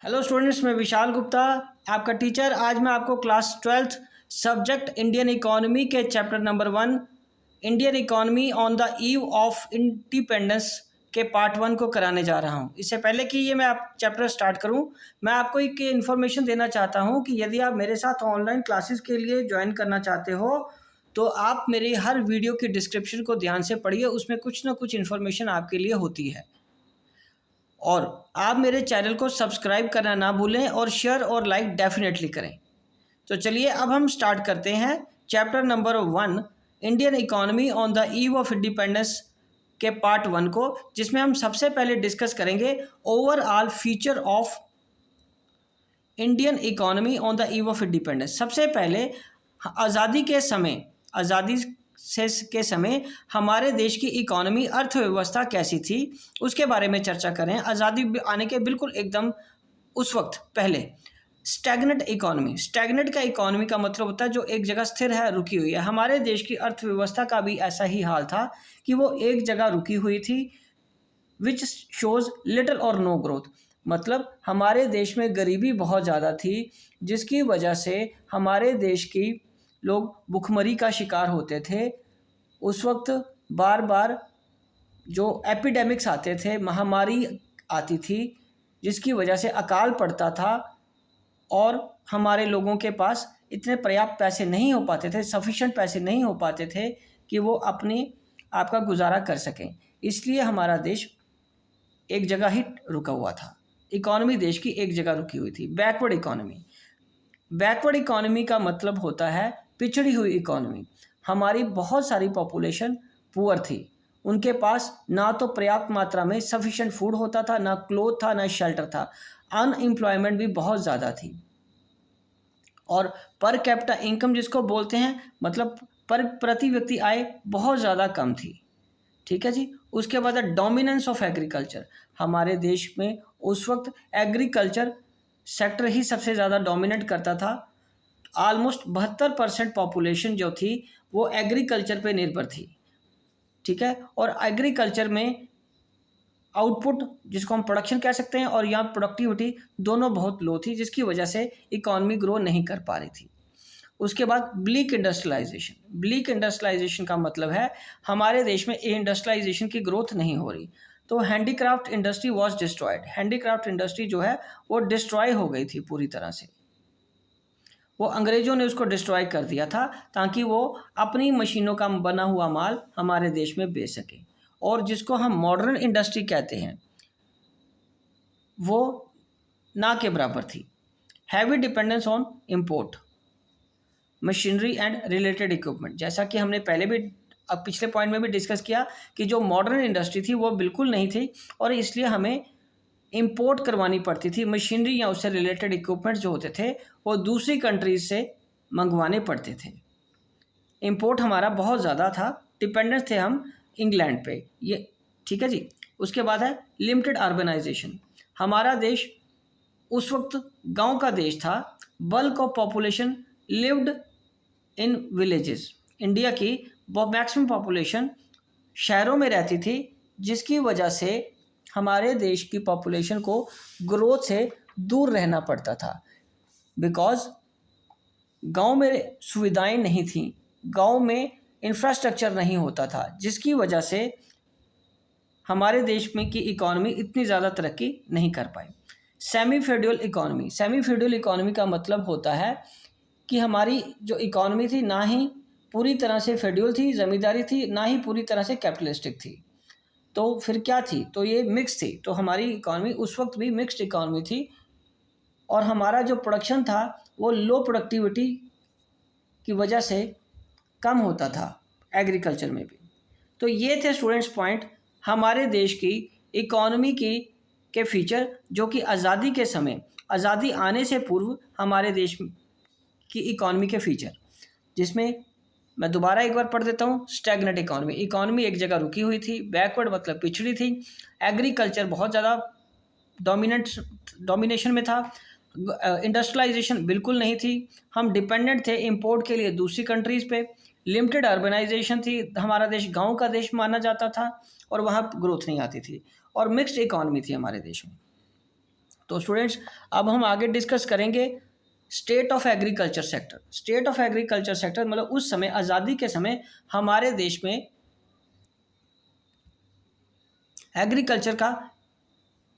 Hello students, मैं विशाल गुप्ता आपका teacher. आज मैं आपको class 12th subject Indian economy के chapter number 1 Indian economy on the eve of independence के पार्ट 1 को कराने जा रहा हूं। इससे पहले कि ये मैं आप चैप्टर स्टार्ट करूं, मैं आपको एक इन्फॉर्मेशन देना चाहता हूं कि यदि आप मेरे साथ ऑनलाइन क्लासेस के लिए ज्वाइन करना चाहते हो तो आप मेरी हर वीडियो की डिस्क्रिप्शन को ध्यान से पढ़िए। उसमें कुछ ना कुछ इन्फॉर्मेशन आपके लिए होती है। और आप मेरे चैनल को सब्सक्राइब करना ना भूलें और शेयर और लाइक डेफिनेटली करें। तो चलिए अब हम स्टार्ट करते हैं chapter number 1 Indian economy on the eve of independence के पार्ट 1 को, जिसमें हम सबसे पहले डिस्कस करेंगे overall feature of Indian economy on the eve of independence. सबसे पहले आज़ादी के समय हमारे देश की इकोनॉमी अर्थव्यवस्था कैसी थी उसके बारे में चर्चा करें। आज़ादी आने के बिल्कुल एकदम उस वक्त पहले स्टैग्नेंट का इकोनॉमी का मतलब होता है जो एक जगह स्थिर है, रुकी हुई है। हमारे देश की अर्थव्यवस्था का भी ऐसा ही हाल था कि वो एक जगह रुकी हुई थी, विच शोज लिटिल और नो ग्रोथ। मतलब हमारे देश में गरीबी बहुत ज़्यादा थी, जिसकी वजह से हमारे देश की लोग भुखमरी का शिकार होते थे। उस वक्त बार बार जो एपिडेमिक्स आते थे, महामारी आती थी, जिसकी वजह से अकाल पड़ता था और हमारे लोगों के पास इतने पर्याप्त पैसे नहीं हो पाते थे, सफिशिएंट पैसे नहीं हो पाते थे कि वो अपने आप का गुजारा कर सकें। इसलिए हमारा देश एक जगह ही रुका हुआ था। इकोनॉमी देश की एक जगह रुकी हुई थी। बैकवर्ड इकोनॉमी का मतलब होता है पिछड़ी हुई इकोनॉमी। हमारी बहुत सारी पॉपुलेशन पुअर थी, उनके पास ना तो पर्याप्त मात्रा में सफिशिएंट फूड होता था, ना क्लोथ था, ना शेल्टर था। अनएम्प्लॉयमेंट भी बहुत ज़्यादा थी। और पर कैपिटा इनकम जिसको बोलते हैं, मतलब प्रति व्यक्ति आय बहुत ज़्यादा कम थी। ठीक है जी। उसके बाद डोमिनेंस ऑफ एग्रीकल्चर। हमारे देश में उस वक्त एग्रीकल्चर सेक्टर ही सबसे ज़्यादा डोमिनेट करता था। ऑलमोस्ट 72% पॉपुलेशन जो थी वो एग्रीकल्चर पे निर्भर थी। ठीक है। और एग्रीकल्चर में आउटपुट, जिसको हम प्रोडक्शन कह सकते हैं, और यहाँ प्रोडक्टिविटी दोनों बहुत लो थी, जिसकी वजह से इकॉनमी ग्रो नहीं कर पा रही थी। उसके बाद ब्लीक इंडस्ट्रियलाइजेशन का मतलब है हमारे देश में इंडस्ट्रियलाइजेशन की ग्रोथ नहीं हो रही। तो handicraft industry was destroyed. Handicraft industry जो है वो डिस्ट्रॉय हो गई थी पूरी तरह से। वो अंग्रेजों ने उसको डिस्ट्रॉय कर दिया था ताकि वो अपनी मशीनों का बना हुआ माल हमारे देश में बेच सके। और जिसको हम मॉडर्न इंडस्ट्री कहते हैं वो ना के बराबर थी। Heavy dependence on import machinery and related equipment. जैसा कि हमने पहले भी अब पिछले पॉइंट में भी डिस्कस किया कि जो मॉडर्न इंडस्ट्री थी वो बिल्कुल नहीं थी, और इसलिए हमें इंपोर्ट करवानी पड़ती थी। मशीनरी या उससे रिलेटेड इक्विपमेंट जो होते थे वो दूसरी कंट्रीज से मंगवाने पड़ते थे। इंपोर्ट हमारा बहुत ज़्यादा था, डिपेंडेंट थे हम इंग्लैंड पे। ये ठीक है जी। उसके बाद है लिमिटेड अर्बनाइजेशन। हमारा देश उस वक्त गांव का देश था। Bulk of population lived in villages. India की मैक्सिमम पॉपुलेशन शहरों में रहती थी, जिसकी वजह से हमारे देश की पॉपुलेशन को ग्रोथ से दूर रहना पड़ता था। बिकॉज गांव में सुविधाएं नहीं थी, गांव में इंफ्रास्ट्रक्चर नहीं होता था, जिसकी वजह से हमारे देश में की इकोनॉमी इतनी ज़्यादा तरक्की नहीं कर पाई। सेमी फ्यूडल इकोनॉमी का मतलब होता है कि हमारी जो इकोनॉमी थी ना ही पूरी तरह से फेड्यूल थी, ज़मींदारी थी, ना ही पूरी तरह से कैपिटलिस्टिक थी। तो फिर क्या थी? तो ये मिक्स थी। तो हमारी इकोनॉमी उस वक्त भी मिक्स्ड इकोनॉमी थी, और हमारा जो प्रोडक्शन था वो लो प्रोडक्टिविटी की वजह से कम होता था एग्रीकल्चर में भी। तो ये थे स्टूडेंट्स पॉइंट हमारे देश की इकोनॉमी के फीचर, जो कि आज़ादी के समय, आज़ादी आने से पूर्व हमारे देश की इकोनॉमी के फीचर, जिसमें मैं दोबारा एक बार पढ़ देता हूँ। स्टैग्नेंट इकोनॉमी एक जगह रुकी हुई थी। बैकवर्ड मतलब पिछड़ी थी। एग्रीकल्चर बहुत ज़्यादा डोमिनेशन में था। इंडस्ट्रियलाइजेशन बिल्कुल नहीं थी। हम डिपेंडेंट थे इंपोर्ट के लिए दूसरी कंट्रीज़ पे। लिमिटेड अर्बनाइजेशन थी। हमारा देश गांव का देश माना जाता था और वहाँ ग्रोथ नहीं आती थी। और मिक्स्ड इकोनॉमी थी हमारे देश में। तो स्टूडेंट्स, अब हम आगे डिस्कस करेंगे state of agriculture sector. State of agriculture sector मतलब उस समय, आज़ादी के समय, हमारे देश में एग्रीकल्चर का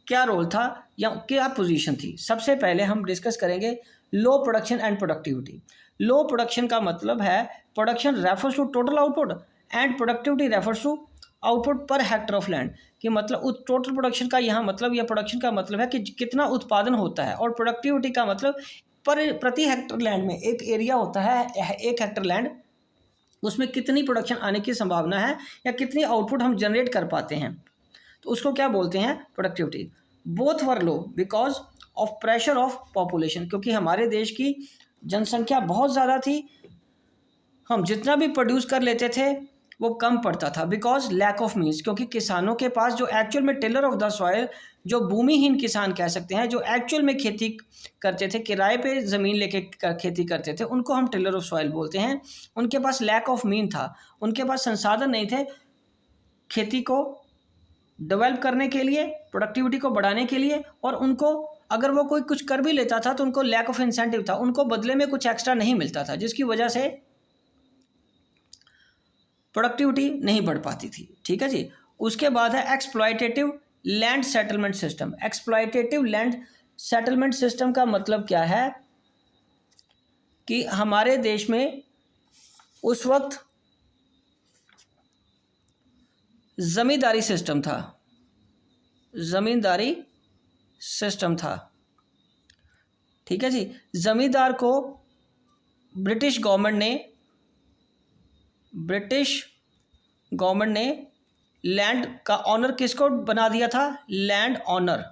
क्या रोल था या क्या पोजीशन थी। सबसे पहले हम डिस्कस करेंगे low production and productivity. Low production का मतलब है, production refers to total output and productivity refers to output per hectare of land. कि मतलब उस टोटल प्रोडक्शन का यहाँ मतलब, या प्रोडक्शन का मतलब है कि कितना उत्पादन होता है, और प्रोडक्टिविटी का मतलब प्रति हेक्टर लैंड में, एक एरिया होता है 1 हेक्टर लैंड, उसमें कितनी प्रोडक्शन आने की संभावना है या कितनी आउटपुट हम जनरेट कर पाते हैं, तो उसको क्या बोलते हैं, productivity. Both were low because of pressure of population, क्योंकि हमारे देश की जनसंख्या बहुत ज़्यादा थी, हम जितना भी प्रोड्यूस कर लेते थे वो कम पड़ता था। बिकॉज लैक ऑफ मीन्स, क्योंकि किसानों के पास जो एक्चुअल में टिलर ऑफ द सॉइल, जो भूमिहीन किसान कह सकते हैं, जो एक्चुअल में खेती करते थे, किराए पे ज़मीन लेके खेती करते थे, उनको हम टिलर ऑफ सॉइल बोलते हैं। उनके पास लैक ऑफ मीन था, उनके पास संसाधन नहीं थे खेती को डेवलप करने के लिए, प्रोडक्टिविटी को बढ़ाने के लिए, और उनको अगर वो कोई कुछ कर भी लेता था तो उनको लैक ऑफ इंसेंटिव था, उनको बदले में कुछ एक्स्ट्रा नहीं मिलता था, जिसकी वजह से प्रोडक्टिविटी नहीं बढ़ पाती थी। ठीक है जी। उसके बाद है exploitative land settlement system. Exploitative land settlement system का मतलब क्या है कि हमारे देश में उस वक्त जमींदारी सिस्टम था, जमींदारी सिस्टम था। ठीक है जी। जमींदार को ब्रिटिश गवर्नमेंट ने लैंड का ऑनर किसको बना दिया था, लैंड ऑनर,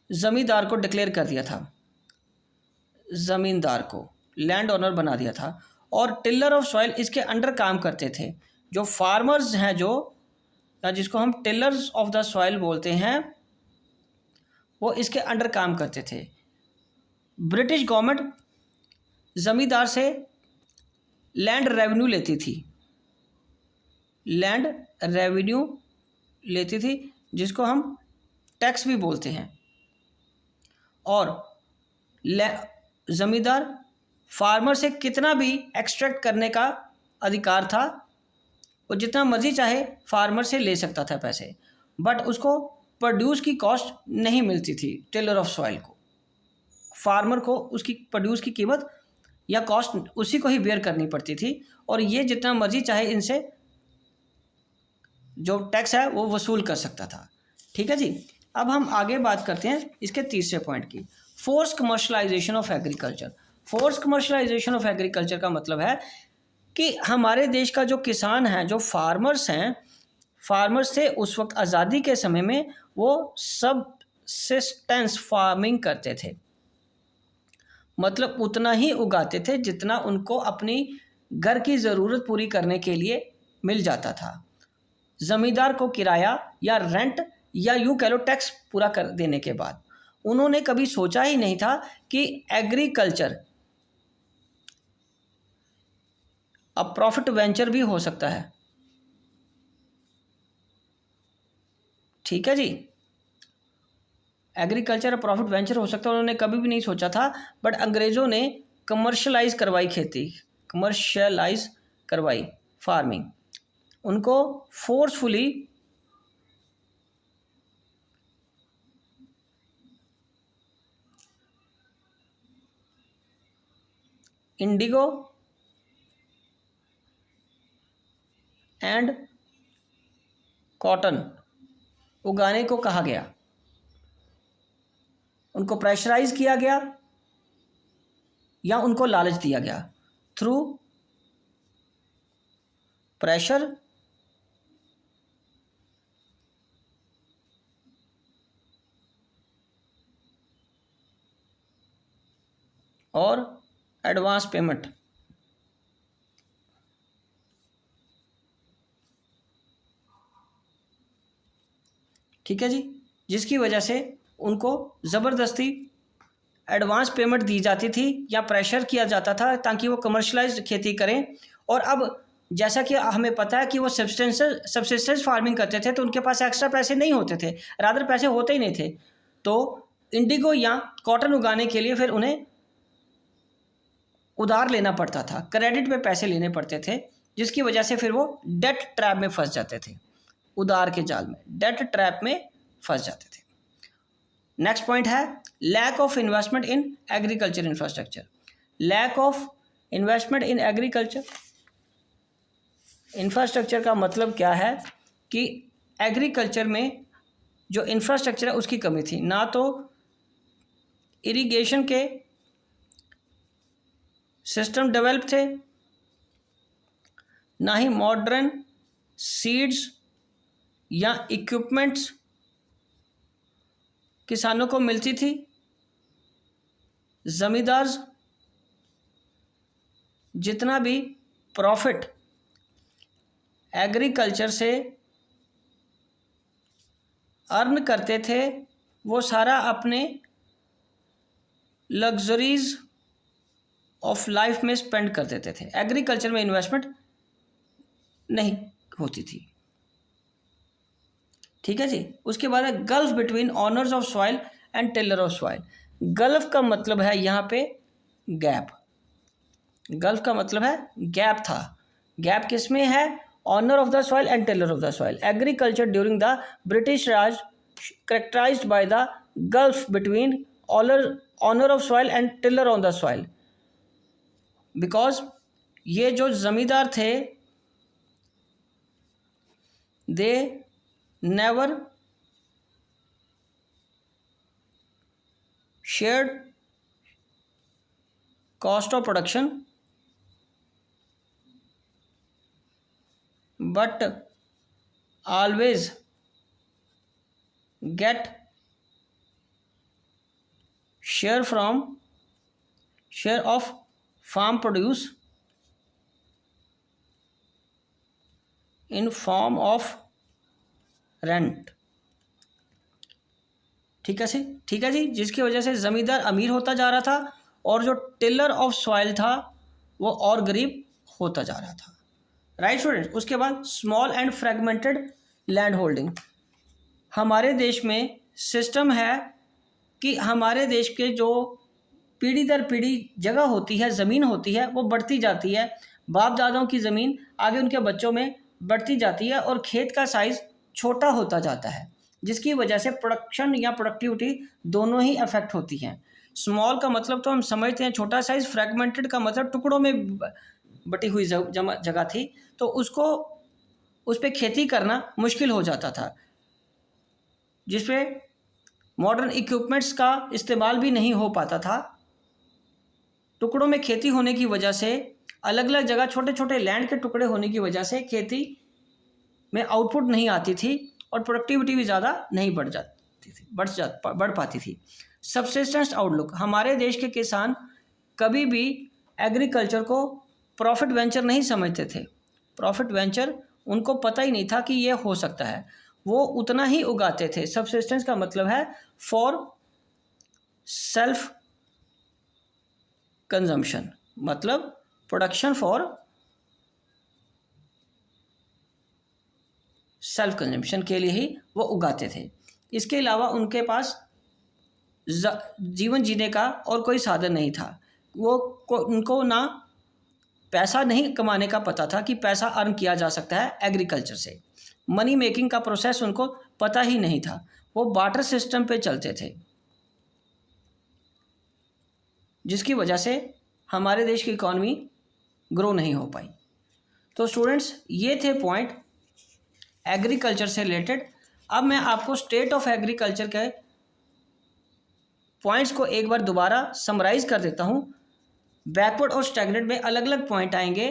जमींदार को डिक्लेयर कर दिया था, जमींदार को लैंड ऑनर बना दिया था। और टिलर ऑफ सॉइल इसके अंडर काम करते थे। जो फार्मर्स हैं, जो जिसको हम टिलर्स ऑफ द सॉइल बोलते हैं, वो इसके अंडर काम करते थे। ब्रिटिश गवर्नमेंट जमींदार से लैंड रेवेन्यू लेती थी, लैंड रेवेन्यू लेती थी, जिसको हम टैक्स भी बोलते हैं। और जमींदार फार्मर से कितना भी एक्सट्रैक्ट करने का अधिकार था, वो जितना मर्जी चाहे फार्मर से ले सकता था पैसे, बट उसको प्रोड्यूस की कॉस्ट नहीं मिलती थी। टिलर ऑफ सॉइल को, फार्मर को उसकी प्रोड्यूस की कीमत या कॉस्ट उसी को ही बेयर करनी पड़ती थी, और ये जितना मर्जी चाहे इनसे जो टैक्स है वो वसूल कर सकता था। ठीक है जी। अब हम आगे बात करते हैं इसके तीसरे पॉइंट की, force commercialisation of agriculture. Force commercialisation of agriculture का मतलब है कि हमारे देश का जो किसान है, जो फार्मर्स हैं, फार्मर्स थे उस वक्त आज़ादी के समय में, वो सबसिस्टेंस फार्मिंग करते थे, मतलब उतना ही उगाते थे जितना उनको अपनी घर की ज़रूरत पूरी करने के लिए मिल जाता था। ज़मींदार को किराया या रेंट या यूँ कह लो टैक्स पूरा कर देने के बाद, उन्होंने कभी सोचा ही नहीं था कि एग्रीकल्चर अब प्रॉफिट वेंचर भी हो सकता है। ठीक है जी। एग्रीकल्चर प्रॉफिट वेंचर हो सकता है, उन्होंने कभी भी नहीं सोचा था, बट अंग्रेज़ों ने कमर्शलाइज करवाई खेती, कमर्शलाइज करवाई फार्मिंग, उनको फोर्सफुली इंडिगो एंड कॉटन उगाने को कहा गया, उनको प्रेशराइज किया गया या उनको लालच दिया गया। थ्रू प्रेशर और एडवांस पेमेंट। ठीक है जी। जिसकी वजह से उनको ज़बरदस्ती एडवांस पेमेंट दी जाती थी या प्रेशर किया जाता था ताकि वो कमर्शलाइज खेती करें। और अब जैसा कि हमें पता है कि वो सबसिस्टेंस फार्मिंग करते थे, तो उनके पास एक्स्ट्रा पैसे नहीं होते थे, रादर पैसे होते ही नहीं थे, तो इंडिगो या कॉटन उगाने के लिए फिर उन्हें उधार लेना पड़ता था, क्रेडिट पे पैसे लेने पड़ते थे, जिसकी वजह से फिर वो डेट ट्रैप में फंस जाते थे, उधार के जाल में, डेट ट्रैप में फंस जाते थे। नेक्स्ट पॉइंट है lack of investment in agriculture infrastructure. Lack of investment in agriculture infrastructure का मतलब क्या है कि एग्रीकल्चर में जो इंफ्रास्ट्रक्चर है उसकी कमी थी। ना तो इरिगेशन के सिस्टम डेवलप थे, ना ही मॉडर्न सीड्स या इक्विपमेंट्स किसानों को मिलती थी। ज़मींदार जितना भी प्रॉफिट एग्रीकल्चर से अर्न करते थे वो सारा अपने लग्जरीज ऑफ लाइफ में स्पेंड कर देते थे। एग्रीकल्चर में इन्वेस्टमेंट नहीं होती थी। ठीक है जी। उसके बाद है gulf between honours of soil and tiller of soil. Gulf का मतलब है यहाँ पे गैप। गल्फ का मतलब है गैप था। गैप किस में है? Owner of the soil and tiller of the soil. Agriculture during the British Raj characterised by the gulf between owner of soil and tiller on the soil. Because ये जो जमींदार थे they never shared cost of production but always get share of farm produce in form of rent. ठीक है जी। जिसकी वजह से ज़मींदार अमीर होता जा रहा था और जो टिलर ऑफ सॉइल था वो और गरीब होता जा रहा था। Right student. उसके बाद small and fragmented land holding. हमारे देश में सिस्टम है कि हमारे देश के जो पीढ़ी दर पीढ़ी जगह होती है, ज़मीन होती है, वो बढ़ती जाती है। बाप दादाओं की ज़मीन आगे उनके बच्चों में बढ़ती जाती है और खेत का साइज़ छोटा होता जाता है, जिसकी वजह से प्रोडक्शन या प्रोडक्टिविटी दोनों ही अफेक्ट होती हैं। स्मॉल का मतलब तो हम समझते हैं छोटा साइज, फ्रैगमेंटेड का मतलब टुकड़ों में बटी हुई जगह थी, तो उसको उस पर खेती करना मुश्किल हो जाता था, जिसपे मॉडर्न इक्विपमेंट्स का इस्तेमाल भी नहीं हो पाता था। टुकड़ों में खेती होने की वजह से, अलग अलग जगह छोटे छोटे लैंड के टुकड़े होने की वजह से खेती में आउटपुट नहीं आती थी और प्रोडक्टिविटी भी ज़्यादा नहीं बढ़ पाती थी। Subsistence outlook. हमारे देश के किसान कभी भी एग्रीकल्चर को प्रॉफिट वेंचर नहीं समझते थे। प्रॉफिट वेंचर उनको पता ही नहीं था कि ये हो सकता है। वो उतना ही उगाते थे। सबसिस्टेंस का मतलब है फॉर सेल्फ कंजम्पशन, मतलब प्रोडक्शन फॉर सेल्फ कंजम्पशन के लिए ही वो उगाते थे। इसके अलावा उनके पास जीवन जीने का और कोई साधन नहीं था। उनको ना पैसा नहीं कमाने का पता था कि पैसा अर्न किया जा सकता है एग्रीकल्चर से। मनी मेकिंग का प्रोसेस उनको पता ही नहीं था। वो बार्टर सिस्टम पे चलते थे, जिसकी वजह से हमारे देश की इकॉनमी ग्रो नहीं हो पाई। तो स्टूडेंट्स, ये थे पॉइंट एग्रीकल्चर से रिलेटेड। अब मैं आपको स्टेट ऑफ एग्रीकल्चर के पॉइंट्स को एक बार दोबारा समराइज कर देता हूँ। बैकवर्ड और स्टैग्नेंट में अलग अलग पॉइंट आएंगे।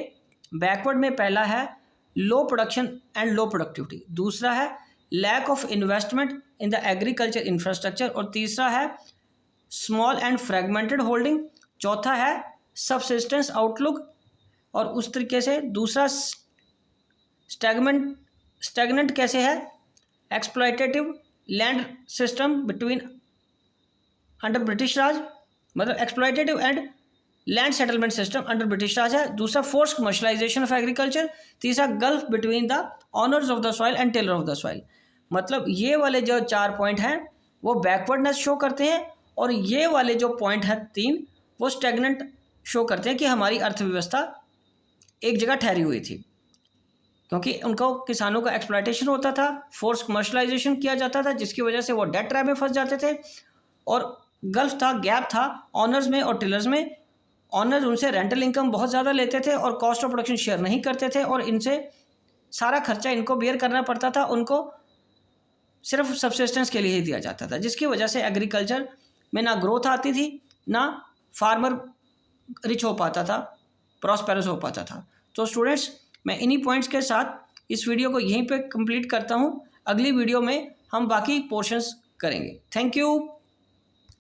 बैकवर्ड में पहला है low production and low productivity, दूसरा है lack of investment in the agriculture infrastructure, और तीसरा है स्मॉल एंड फ्रेगमेंटेड होल्डिंग, चौथा है सबसिस्टेंस आउटलुक, और उस तरीके से दूसरा स्टैग्नेंट कैसे है, exploitative land system between under British Raj, मतलब exploitative and land settlement system under British Raj है। दूसरा फोर्स कमर्शलाइजेशन ऑफ एग्रीकल्चर, तीसरा gulf between the owners of the soil and tiller of the soil. मतलब ये वाले जो 4 पॉइंट हैं वो बैकवर्डनेस शो करते हैं, और ये वाले जो पॉइंट है 3 वो स्टेगनेंट शो करते हैं कि हमारी अर्थव्यवस्था एक जगह ठहरी हुई थी, क्योंकि उनको किसानों का एक्सप्लॉयटेशन होता था, फोर्स कमर्शलाइजेशन किया जाता था, जिसकी वजह से वो डेट ट्रैप में फंस जाते थे, और गल्फ था, गैप था ऑनर्स में और टिलर्स में। ऑनर्स उनसे रेंटल इनकम बहुत ज़्यादा लेते थे और कॉस्ट ऑफ प्रोडक्शन शेयर नहीं करते थे, और इनसे सारा खर्चा इनको बेयर करना पड़ता था, उनको सिर्फ सब्सिस्टेंस के लिए ही दिया जाता था, जिसकी वजह से एग्रीकल्चर में ना ग्रोथ आती थी, ना फार्मर रिच हो पाता था, प्रॉस्पेरस हो पाता था। तो स्टूडेंट्स, मैं इन्हीं पॉइंट्स के साथ इस वीडियो को यहीं पे कंप्लीट करता हूँ। अगली वीडियो में हम बाकी पोर्शंस करेंगे। Thank you.